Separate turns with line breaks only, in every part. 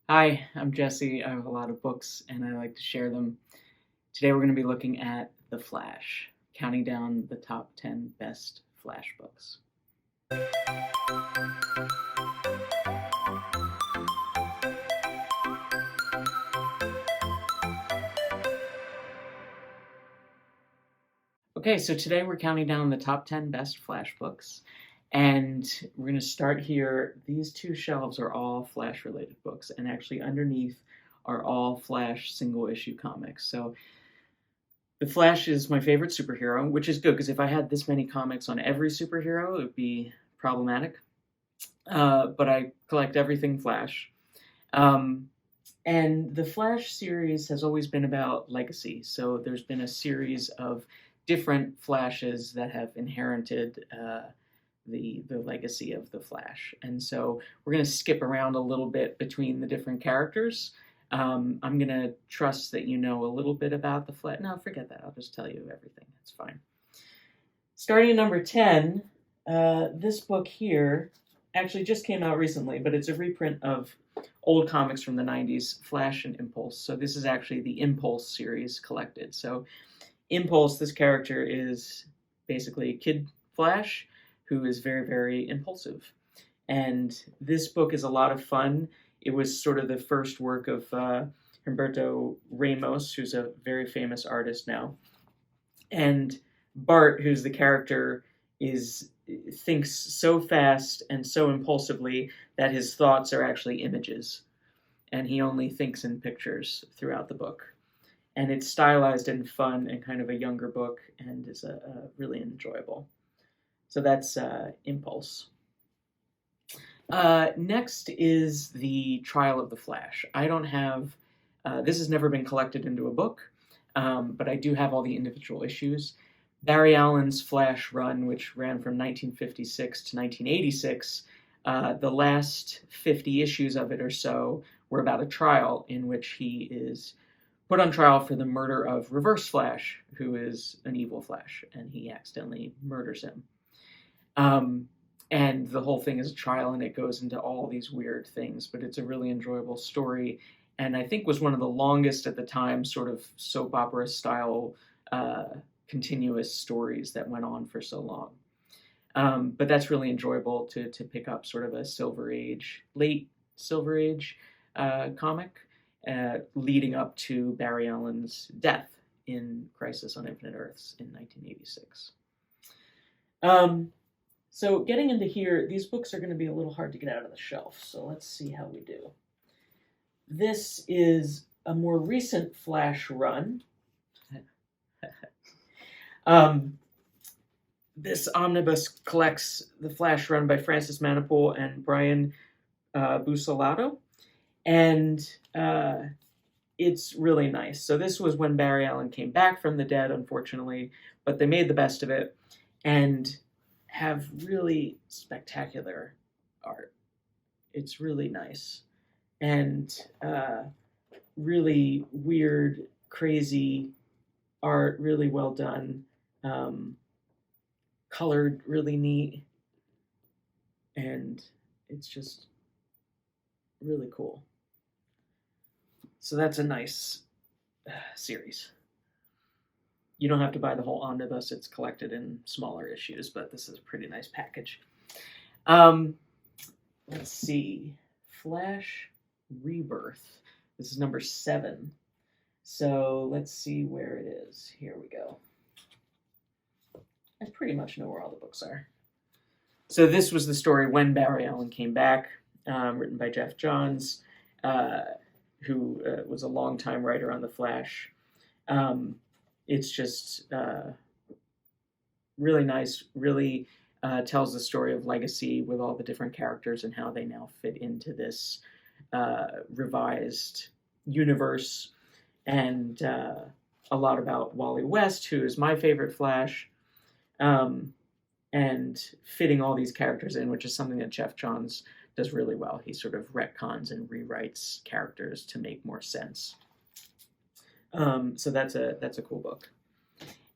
Hi, I'm Jesse. I have a lot of books and I like to share them. Today we're going to be looking at The Flash, counting down the top 10 best Flash books. Okay, so today we're counting down the top 10 best Flash books, and we're going to start here. These two shelves are all Flash related books, and actually underneath are all Flash single issue comics. So The Flash is my favorite superhero, which is good because if I had this many comics on every superhero, it would be problematic. But I collect everything Flash. Um, and the Flash series has always been about legacy. So there's been a series of different Flashes that have inherited the legacy of the Flash. And so we're going to skip around a little bit between the different characters. I'm going to trust that you know a little bit about the Flash. No, forget that. I'll just tell you everything. It's fine. Starting at number 10, this book here actually just came out recently, but it's a reprint of old comics from the 90s, Flash and Impulse. So this is actually the Impulse series collected. So Impulse, this character is basically a kid Flash who is very, very impulsive. And this book is a lot of fun. It was sort of the first work of Humberto Ramos, who's a very famous artist now. And Bart, who's the character, thinks so fast and so impulsively that his thoughts are actually images, and he only thinks in pictures throughout the book. And it's stylized and fun and kind of a younger book, and is a really enjoyable. So that's Impulse. Next is The Trial of the Flash. I don't have, this has never been collected into a book, but I do have all the individual issues. Barry Allen's Flash run, which ran from 1956 to 1986, the last 50 issues of it or so were about a trial in which he is put on trial for the murder of Reverse Flash, who is an evil Flash, and he accidentally murders him. And the whole thing is a trial, and it goes into all these weird things, but it's a really enjoyable story, and I think was one of the longest at the time, sort of soap opera style continuous stories that went on for so long. But that's really enjoyable to pick up, sort of a Silver Age, late Silver Age comic, leading up to Barry Allen's death in Crisis on Infinite Earths in 1986. So getting into here, these books are going to be a little hard to get out of the shelf, so let's see how we do. This is a more recent Flash run. This omnibus collects the Flash run by Francis Manapul and Brian Buccellato, and it's really nice. So this was when Barry Allen came back from the dead, unfortunately, but they made the best of it, and have really spectacular art. It's really nice, and really weird, crazy art, really well done, colored really neat, and it's just really cool. So that's a nice series. You don't have to buy the whole omnibus, it's collected in smaller issues, but this is a pretty nice package. Let's see, Flash Rebirth. This is number 7. So let's see where it is. Here we go. I pretty much know where all the books are. So this was the story when Barry Allen came back, written by Jeff Johns, who was a longtime writer on The Flash. It's just really nice, really tells the story of legacy with all the different characters and how they now fit into this revised universe, and a lot about Wally West, who is my favorite Flash, and fitting all these characters in, which is something that Jeff Johns does really well. He sort of retcons and rewrites characters to make more sense. So that's a cool book.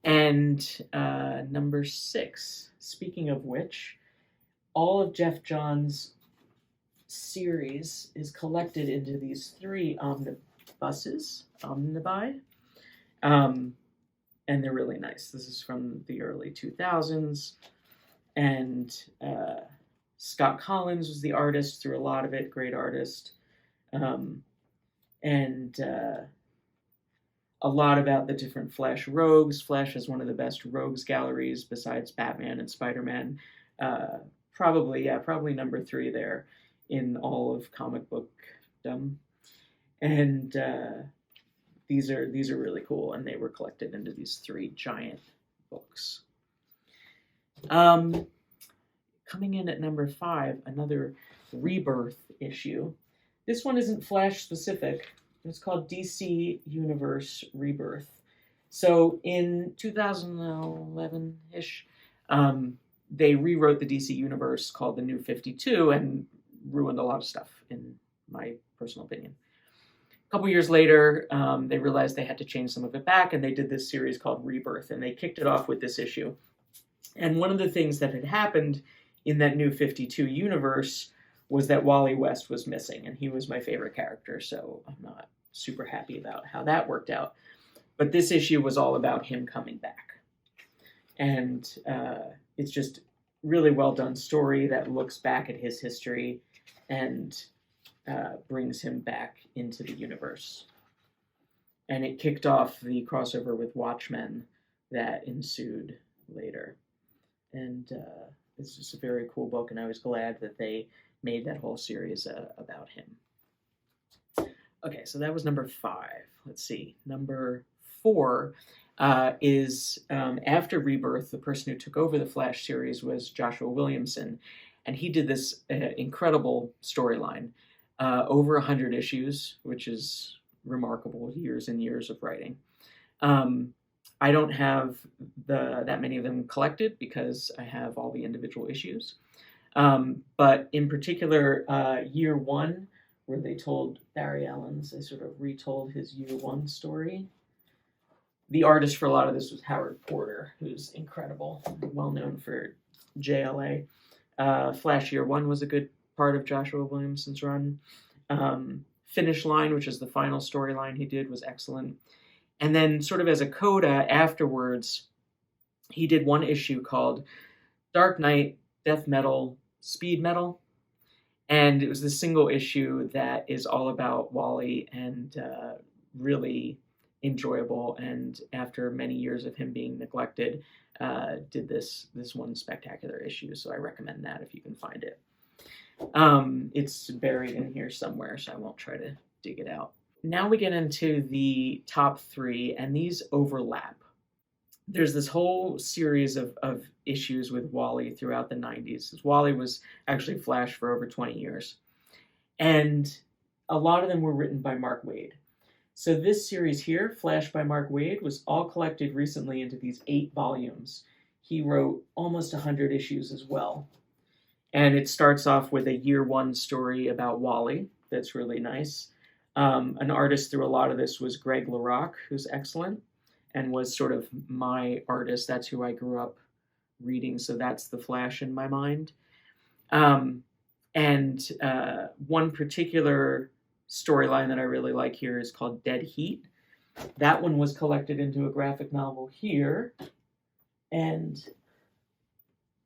And number 6, speaking of which, all of Jeff Johns' series is collected into these 3 omnibi, and they're really nice. This is from the early 2000s, and Scott Collins was the artist through a lot of it, great artist, and a lot about the different Flash rogues. Flash has one of the best rogues galleries besides Batman and Spider-Man. Probably number 3 there in all of comic bookdom. And these are really cool, and they were collected into these 3 giant books. Coming in at number 5, another Rebirth issue. This one isn't Flash specific. It's called DC Universe Rebirth. So in 2011-ish, they rewrote the DC Universe called the New 52 and ruined a lot of stuff, in my personal opinion. A couple years later, they realized they had to change some of it back, and they did this series called Rebirth, and they kicked it off with this issue. And one of the things that had happened in that New 52 universe was that Wally West was missing, and he was my favorite character, so I'm not super happy about how that worked out. But this issue was all about him coming back. And it's just really well done story that looks back at his history and brings him back into the universe. And it kicked off the crossover with Watchmen that ensued later. And it's just a very cool book, and I was glad that they made that whole series about him. Okay, so that was number 5. Let's see. Number 4 is after Rebirth, the person who took over the Flash series was Joshua Williamson, and he did this incredible storyline, over 100 issues, which is remarkable, years and years of writing. I don't have that many of them collected because I have all the individual issues. But in particular, year 1, where they told Barry Allen's, they sort of retold his year 1 story. The artist for a lot of this was Howard Porter, who's incredible, well known for JLA. Flash year 1 was a good part of Joshua Williamson's run. Finish Line, which is the final storyline he did, was excellent. And then sort of as a coda afterwards, he did one issue called Dark Knight, Death Metal, Speed Metal. And it was the single issue that is all about WallE and really enjoyable. And after many years of him being neglected, did this one spectacular issue. So I recommend that if you can find it. It's buried in here somewhere, so I won't try to dig it out. Now we get into the top 3, and these overlap. There's this whole series of issues with WallE throughout the 90s. WallE was actually Flash for over 20 years. And a lot of them were written by Mark Waid. So this series here, Flash by Mark Waid, was all collected recently into these 8 volumes. He wrote almost 100 issues as well. And it starts off with a year 1 story about WallE that's really nice. An artist through a lot of this was Greg LaRocque, who's excellent, and was sort of my artist. That's who I grew up reading, so that's the Flash in my mind. And one particular storyline that I really like here is called Dead Heat. That one was collected into a graphic novel here, and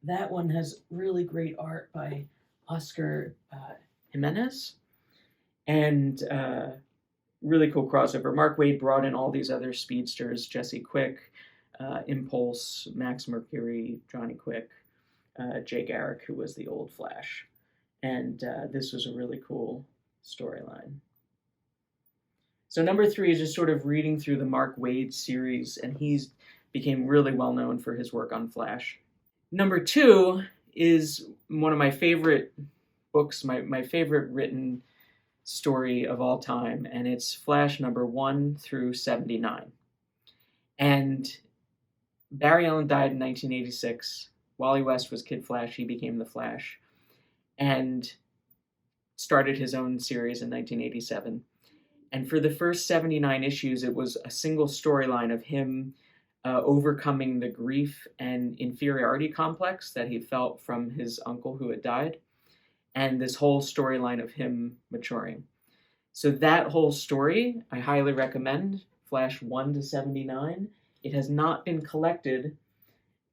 that one has really great art by Oscar Jimenez. And really cool crossover. Mark Waid brought in all these other speedsters, Jesse Quick, Impulse, Max Mercury, Johnny Quick, Jay Garrick, who was the old Flash. And this was a really cool storyline. So number 3 is just sort of reading through the Mark Waid series, and he's became really well known for his work on Flash. Number 2 is one of my favorite books, my favorite written story of all time, and it's Flash number 1 through 79. And Barry Allen died in 1986. Wally West was Kid Flash. He became the Flash and started his own series in 1987. And for the first 79 issues, it was a single storyline of him overcoming the grief and inferiority complex that he felt from his uncle who had died. and this whole storyline of him maturing. So that whole story, I highly recommend, Flash 1 to 79. It has not been collected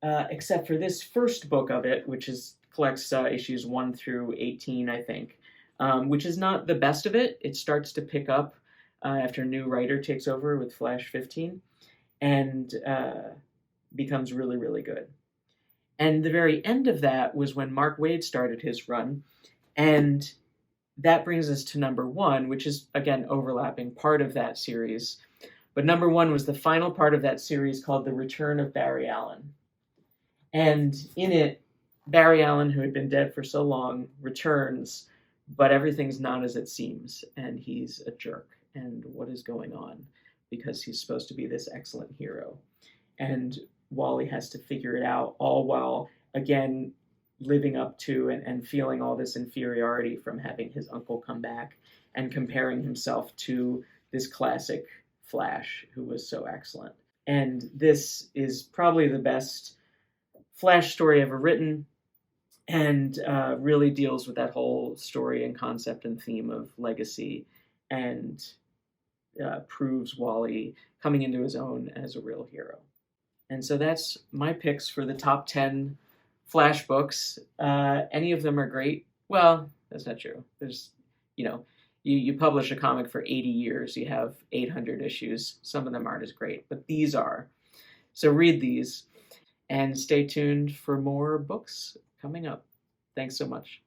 except for this first book of it, which collects issues 1 through 18, I think, which is not the best of it. It starts to pick up after a new writer takes over with Flash 15 and becomes really, really good. And the very end of that was when Mark Waid started his run, and that brings us to number 1, which is, again, overlapping part of that series. But number 1 was the final part of that series called The Return of Barry Allen. And in it, Barry Allen, who had been dead for so long, returns, but everything's not as it seems, and he's a jerk. And what is going on? Because he's supposed to be this excellent hero. And WallE has to figure it out, all while, again, living up to and feeling all this inferiority from having his uncle come back and comparing himself to this classic Flash who was so excellent. And this is probably the best Flash story ever written, and really deals with that whole story and concept and theme of legacy, and proves WallE coming into his own as a real hero. And so that's my picks for the top 10 Flash books. Any of them are great. Well, that's not true. There's, you publish a comic for 80 years, you have 800 issues. Some of them aren't as great, but these are. So read these and stay tuned for more books coming up. Thanks so much.